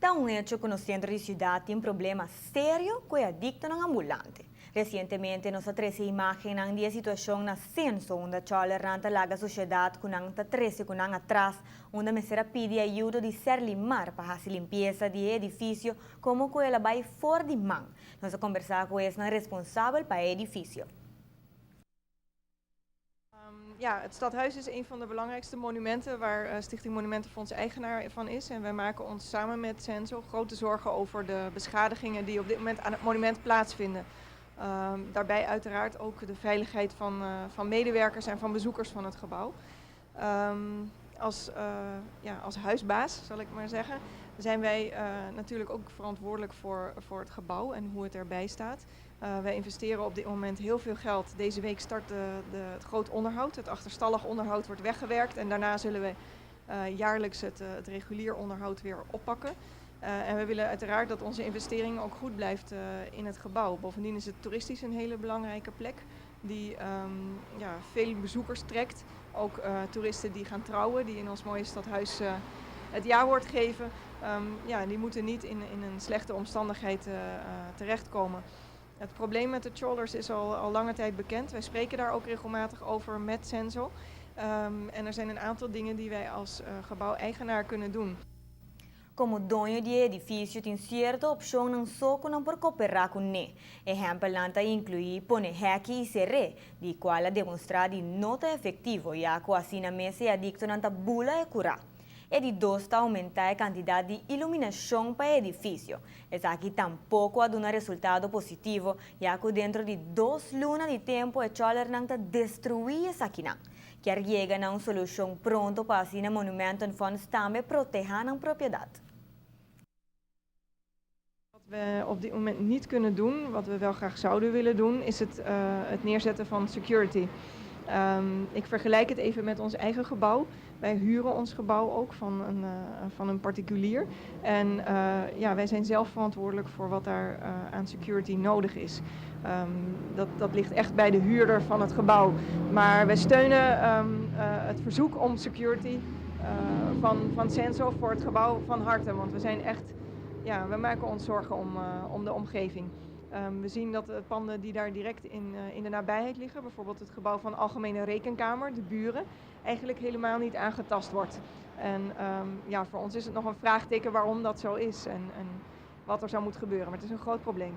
Está un hecho que no centro de ciudad tiene un problema serio con adicto a ambulante. Recientemente nos atrese imagen de situación na censo onde chola ranta laga sociedade com anta trece com atrás, onde a mesera pede ajuda de ser limar para fazer limpeza de edifício como que ela vai fora de man. Nós conversar com esse responsável para o edifício. Ja, het stadhuis is een van de belangrijkste monumenten waar Stichting Monumentenfonds eigenaar van is. En wij maken ons samen met Censo grote zorgen over de beschadigingen die op dit moment aan het monument plaatsvinden. Daarbij uiteraard ook de veiligheid van medewerkers en van bezoekers van het gebouw. Als huisbaas, zal ik maar zeggen, zijn wij natuurlijk ook verantwoordelijk voor het gebouw en hoe het erbij staat. Wij investeren op dit moment heel veel geld. Deze week start het groot onderhoud. Het achterstallig onderhoud wordt weggewerkt en daarna zullen we jaarlijks het regulier onderhoud weer oppakken. En we willen uiteraard dat onze investering ook goed blijft in het gebouw. Bovendien is het toeristisch een hele belangrijke plek die veel bezoekers trekt. Ook toeristen die gaan trouwen, die in ons mooie stadhuis het jawoord geven. Die moeten niet in een slechte omstandigheid terechtkomen. Het probleem met de trollers is al lange tijd bekend. Wij spreken daar ook regelmatig over met Censo. En er zijn een aantal dingen die wij als gebouweigenaar kunnen doen. Como dono de edifício tem certa opção não só por cooperar com ele. Exemplo, lanta incluir poner hacke e serre, de qual a demonstrar de nota efetivo, já que assim a mesa é adicto a bula e curar. E de dois está aumentar a quantidade de iluminação para o edifício. Essa aqui tampouco dá um resultado positivo, já que dentro de 2 lunas de tempo a choler não está destruir essa aqui não. Quer chegar a uma solução pronto para assim o monumento en fonds também proteger a propriedade. Wat we op dit moment niet kunnen doen, wat we wel graag zouden willen doen, is het neerzetten van security. Ik vergelijk het even met ons eigen gebouw. Wij huren ons gebouw ook van een particulier. En wij zijn zelf verantwoordelijk voor wat daar aan security nodig is. Dat ligt echt bij de huurder van het gebouw. Maar wij steunen het verzoek om security van Censo voor het gebouw van harte. Want we zijn echt, we maken ons zorgen om de omgeving. We zien dat de panden die daar direct in de nabijheid liggen, bijvoorbeeld het gebouw van Algemene Rekenkamer, de buren, eigenlijk helemaal niet aangetast wordt. En voor ons is het nog een vraagteken waarom dat zo is en wat er zou moeten gebeuren. Maar het is een groot probleem.